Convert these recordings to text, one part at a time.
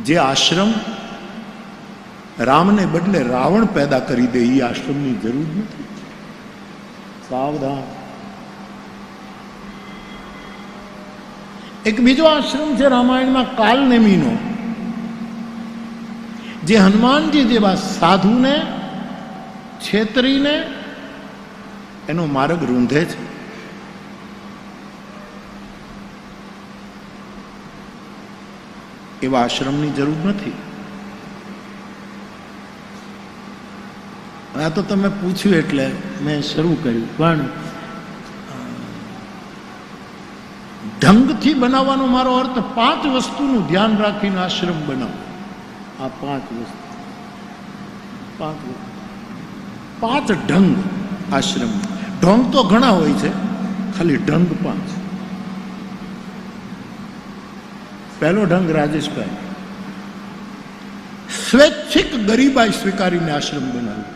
જે આશ્રમ રામને બદલે રાવણ પેદા કરી દે એ આશ્રમની જરૂર નથી. સાવધાન. એક બીજો આશ્રમ છે રામાયણમાં કાલનેમીનો, જે હનુમાનજી જેવા સાધુને છેતરીને એનો માર્ગ રૂંધે છે. એવા આશ્રમની જરૂર નથી. આ તો તમે પૂછ્યું એટલે મેં શરૂ કર્યું, પણ ઢંગથી બનાવવાનો મારો અર્થ 5 વસ્તુનું ધ્યાન રાખીને આશ્રમ બનાવો. આ 5 વસ્તુ, 5 ઢંગ આશ્રમ. ઢોંગ તો ઘણા હોય છે, ખાલી ઢંગ 5. પહેલો ઢંગ રાજેશભાઈ, સ્વૈચ્છિક ગરીબાઈ સ્વીકારીને આશ્રમ બનાવ્યો.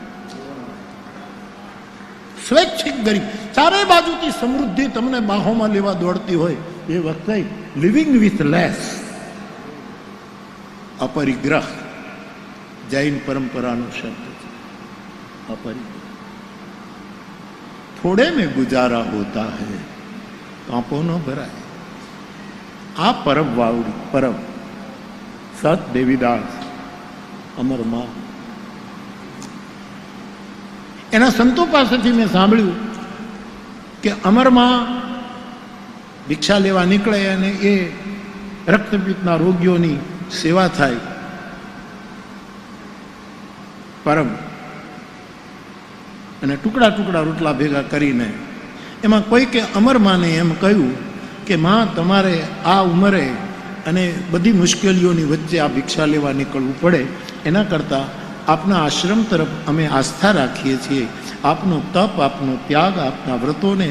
સ્વૈચ્છિક ગરીબ, ચારે બાજુથી સમૃદ્ધિ તમને બાહોમાં લેવા દોડતી હોય એ વખતે લિવિંગ વિથ લેસ, અપરિગ્રહ જૈન પરંપરાનો શબ્દ છે. અપરિગ્રહ. થોડે में गुजारा होता है, કાંપો ન ભરાય. આ પરબ વાવડી, પરબ સત દેવીદાસ અમરમાં, એના સંતો પાસેથી મેં સાંભળ્યું કે અમરમાં ભિક્ષા લેવા નીકળે અને એ રક્તપિત્તના રોગીઓની સેવા થાય. પરબ અને ટુકડા ટુકડા રોટલા ભેગા કરીને એમાં કોઈકે અમરમાને એમ કહ્યું કે માં, તમારે આ ઉંમરે અને બધી મુશ્કેલીઓની વચ્ચે આ ભિક્ષા લેવા નીકળવું પડે, એના કરતાં આપના આશ્રમ તરફ અમે આસ્થા રાખીએ છીએ. આપનો તપ, આપનો ત્યાગ, આપના વ્રતોને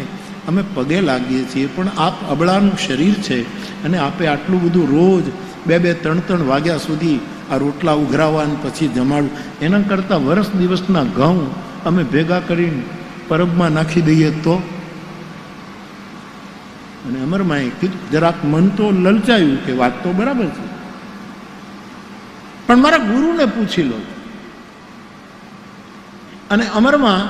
અમે પગે લાગીએ છીએ, પણ આપ અબળાનું શરીર છે અને આપે આટલું બધું રોજ 2-3 વાગ્યા સુધી આ રોટલા ઉઘરાવવા પછી જમાડવું, એના કરતાં વર્ષ દિવસના ઘઉં અમે ભેગા કરીને પરબમાં નાખી દઈએ તો. અને અમરમાએ કીધું, જરાક મન તો લલચાયું કે વાત તો બરાબર છે, પણ મારા ગુરુને પૂછી લો. અને અમરમાં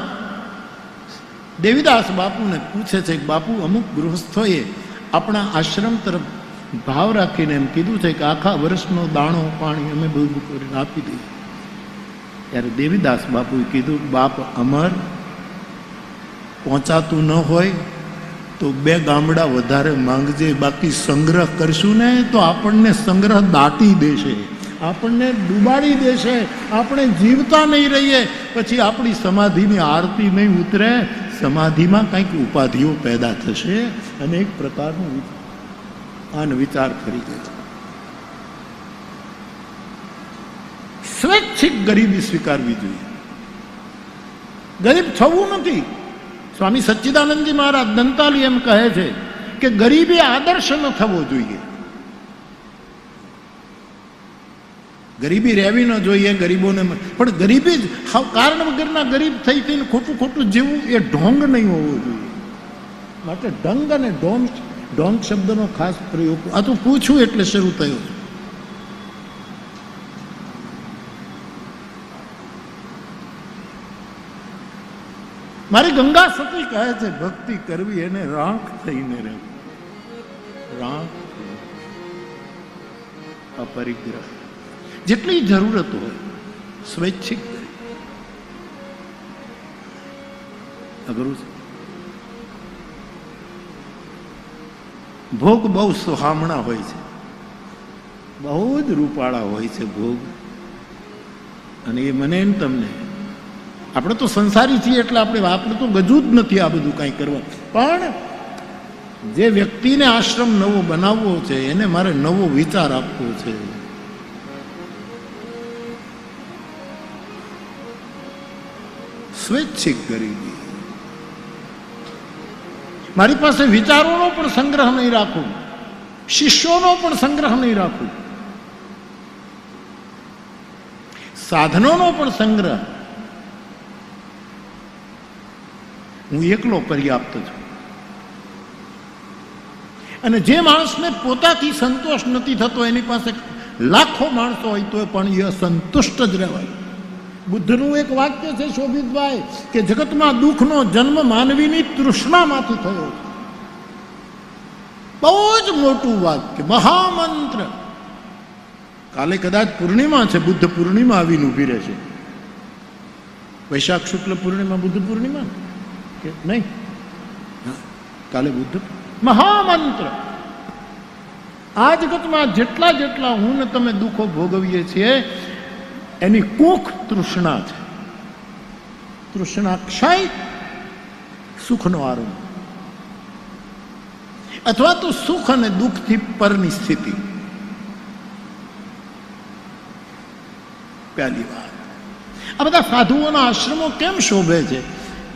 દેવીદાસ બાપુને પૂછે છે કે બાપુ, અમુક ગૃહસ્થોએ આપણા આશ્રમ તરફ ભાવ રાખીને એમ કીધું છે કે આખા વર્ષનો દાણો પાણી અમે બધું કરીને આપી દઈએ. ત્યારે દેવીદાસ બાપુએ કીધું, બાપ અમર, પહોંચાતું ન હોય તો 2 ગામડા વધારે માંગજે, બાકી સંગ્રહ કરશું ને તો આપણને સંગ્રહ દાટી દેશે, આપણને ડૂબાડી દેશે, આપણે જીવતા નહીં રહીએ, પછી આપણી સમાધિની આરતી નહીં ઉતરે, સમાધિમાં કંઈક ઉપાધિઓ પેદા થશે અને એક પ્રકારનું આનો વિચાર કરી દે. સ્વૈચ્છિક ગરીબી સ્વીકારવી જોઈએ. ગરીબ થવું નથી. સ્વામી સચ્ચિદાનંદજી મહારાજ દંતાલી એમ કહે છે કે ગરીબી આદર્શ ન થવો જોઈએ. ગરીબી રહેવી ન જોઈએ ગરીબોને, પણ ગરીબી જ કારણ વગરના ગરીબ થઈ થઈને ખોટું ખોટું જીવવું એ ઢોંગ નહીં હોવો જોઈએ. માટે ઢંગ અને ઢોંગ શબ્દનો ખાસ પ્રયોગ આ તો પૂછું એટલે શરૂ થયો. મારી ગંગા સતી કહે છે, ભક્તિ કરવી એને રાંક થઈને રહેવું. રાંક, અપરિગ્રહ, જેટલી જરૂરત હોય સ્વૈચ્છિક અઘરું છે. ભોગ બહુ સુહામણા હોય છે, બહુ જ રૂપાળા હોય છે ભોગ, અને એ મને ને તમને, આપણે તો સંસારી છીએ એટલે આપણે તો ગજુ જ નથી આ બધું કાંઈ કરવા. પણ જે વ્યક્તિને આશ્રમ નવો બનાવવો છે એને મારે નવો વિચાર આપવો છે. સ્વૈચ્છિક ગરીબી. મારી પાસે વિચારોનો પણ સંગ્રહ નહીં રાખું, શિષ્યોનો પણ સંગ્રહ નહીં રાખું, સાધનોનો પણ સંગ્રહ. હું એકલો પર્યાપ્ત છું. અને જે માણસને પોતાથી સંતોષ નથી થતો એની પાસે લાખો માણસો હોય તો પણ એ અસંતુષ્ટ જ રહેવાય. બુદ્ધનું એક વાક્ય છે શોભિતભાઈ, કે જગતમાં દુઃખનો જન્મ માનવીની તૃષ્ણામાંથી થયો. બહુ જ મોટું વાક્ય, મહામંત્ર. કાલે કદાચ પૂર્ણિમા છે, બુદ્ધ પૂર્ણિમા આવીને ઊભી રહેશે. વૈશાખ શુક્લ પૂર્ણિમા બુદ્ધ પૂર્ણિમા કે નહીં? કાલે બુદ્ધ મહામંત્ર. આ જગતમાં જેટલા જેટલા હું ને તમે દુઃખો ભોગવીએ છીએ એની કુખ તૃષ્ણા છે. તૃષ્ણા ક્ષય, સુખનો આરંભ, અથવા તો સુખ અને દુઃખથી પરની સ્થિતિ. પહેલી વાત, આ બધા સાધુઓના આશ્રમો કેમ શોભે છે?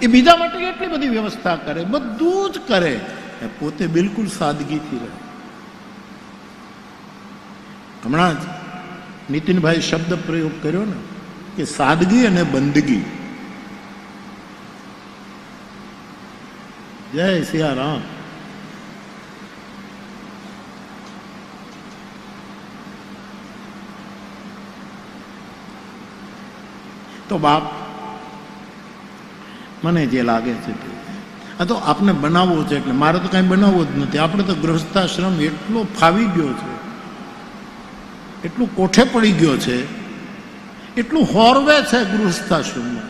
એ બીજા માટે એટલી બધી વ્યવસ્થા કરે, બધું જ કરે, પોતે બિલકુલ સાદગીથી રહે. હમણાં જ નીતિનભાઈ શબ્દ પ્રયોગ કર્યો ને કે સાદગી અને બંદગી. જય સિયારામ. તો બાપ, મને જે લાગે છે આ તો આપને બનાવવો છે, એટલે મારે તો કાંઈ બનાવવો જ નથી. આપણે તો ગૃહસ્થાશ્રમ એટલો ફાવી ગયો છે, એટલું કોઠે પડી ગયો છે, એટલું હોરવે છે ગૃહસ્થાશ્રમમાં,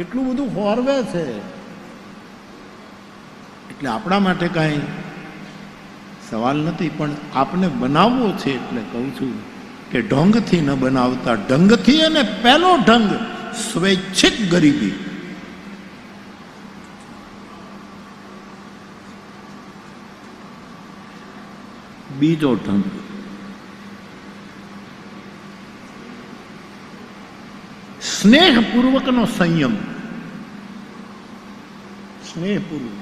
એટલું બધું હોરવે છે, એટલે આપણા માટે કાંઈ સવાલ નથી. પણ આપને બનાવવો છે એટલે કહું છું કે ઢોંગથી ન બનાવતા ઢંગથી. અને પહેલો ઢંગ સ્વૈચ્છિક ગરીબી. બીજો ઢંગ સ્નેહપૂર્વકનો સંયમ. સ્નેહપૂર્વક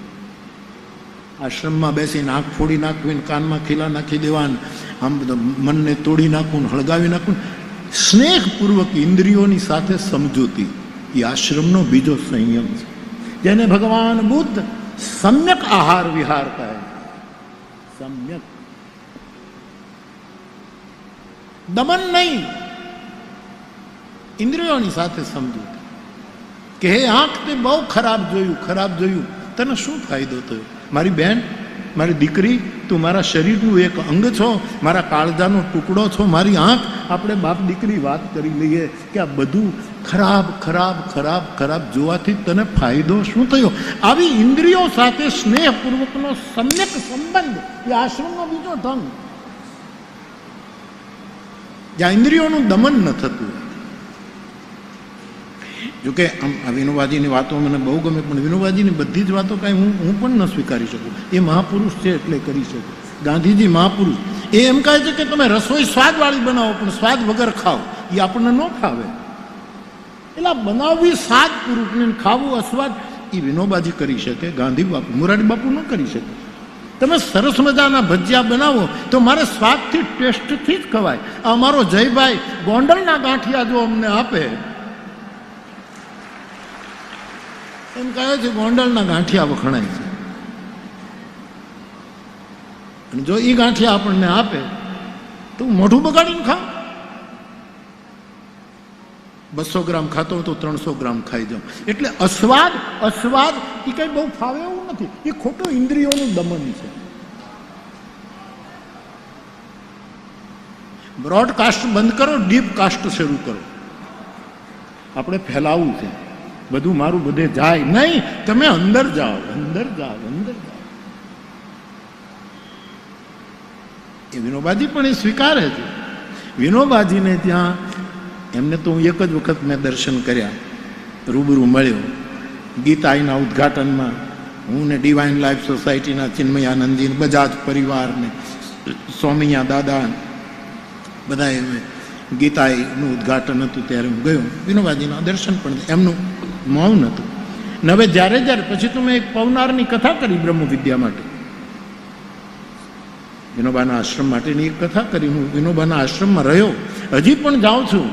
આશ્રમમાં બેસીને આંખ ફોડી નાખવી, કાનમાં ખીલા નાખી દેવાન, આમ બધું મનને તોડી નાખવું, હળગાવી નાખવું. સ્નેહપૂર્વક ઇન્દ્રિયોની સાથે સમજૂતી એ આશ્રમનો બીજો સંયમ છે, જેને ભગવાન બુદ્ધ સમ્યક આહાર વિહાર કહે. સમ્યક દમન નહીં, ઇન્દ્રિયોની સાથે સમજૂતી. કે હે આંખ, તે બહુ ખરાબ જોયું, ખરાબ જોયું, તને શું ફાયદો થયો? મારી બહેન, મારી દીકરી, તું મારા શરીરનું એક અંગ છો, મારા કાળજાનો ટુકડો છો, મારી આંખ. આપણે બાપ દીકરી વાત કરી લઈએ કે આ બધું ખરાબ ખરાબ ખરાબ ખરાબ જોવાથી તને ફાયદો શું થયો? આવી ઇન્દ્રિયો સાથે સ્નેહપૂર્વકનો સમ્યક સંબંધ એ આશ્રમનો બીજો ઢંગ, જ્યાં ઇન્દ્રિયોનું દમન ન થતું. જોકે આમ વિનોબાજીની વાતો મને બહુ ગમે, પણ વિનોબાજીની બધી જ વાતો કાંઈ હું પણ ન સ્વીકારી શકું. એ મહાપુરુષ છે એટલે કરી શકું. ગાંધીજી મહાપુરુષ, એ એમ કહે છે કે તમે રસોઈ સ્વાદવાળી બનાવો પણ સ્વાદ વગર ખાઓ, એ આપણને ન ફાવે. એટલે બનાવવી સ્વાદ પૂર્વકને ખાવું અસ્વાદ, એ વિનોબાજી કરી શકે, ગાંધી બાપુ, મોરારી બાપુ ન કરી શકે. તમે સરસ મજાના ભજીયા બનાવો તો મારે સ્વાદથી, ટેસ્ટથી જ ખવાય. અમારો જયભાઈ ગોંડલના ગાંઠિયા જો અમને આપે, એમ કહે છે ગોંડલના ગાંઠિયા વખણાય છે, અને જો એ ગાંઠિયા આપણને આપે તો મોઢું બગાડીને ખાવ. 200 ગ્રામ ખાતો તો 300 ગ્રામ ખાઈ જાઉં. એટલે અસ્વાદ અસ્વાદ એ કઈ બહુ ફાવે એવું નથી, એ ખોટું ઇન્દ્રિયોનું દમન છે. બ્રોડકાસ્ટ બંધ કરો, ડીપ કાસ્ટ શરૂ કરો. આપણે ફેલાવવું છે, બધું મારું બધે જાય નહીં. તમે અંદર જાઓ, અંદર જાઓ, અંદર જાઓ. એ વિનોબાજી પણ એ સ્વીકારે છે. વિનોબાજીને ત્યાં એમને તો હું એક જ વખત મેં દર્શન કર્યા, રૂબરૂ મળ્યો ગીતાઈના ઉદ્ઘાટનમાં. હું ને ડિવાઇન લાઈફ સોસાયટીના ચિન્મયાનંદજી, બજાજ પરિવારને, સ્વામિયા દાદા, બધાએ ગીતાઈનું ઉદ્ઘાટન હતું ત્યારે હું ગયો. વિનોબાજીના દર્શન પણ, એમનું મૌન હતું. ને હવે જ્યારે જ્યારે પછી તો મેં એક પવનારની કથા કરી બ્રહ્મ વિદ્યા માટે, વિનોબાના આશ્રમ માટેની એક કથા કરી. હું વિનોબાના આશ્રમમાં રહ્યો, હજી પણ જાઉં છું.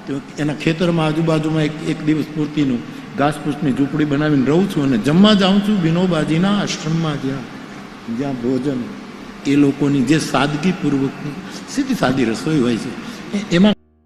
તો એના ખેતરમાં આજુબાજુમાં એક દિવસ પૂરતીનું ઘાસપૂસની ઝૂંપડી બનાવીને રહું છું, અને જમવા જાઉં છું વિનોબાજીના આશ્રમમાં, જ્યાં ભોજન. એ લોકોની જે સાદગીપૂર્વકની સીધી સાદી રસોઈ હોય છે એમાં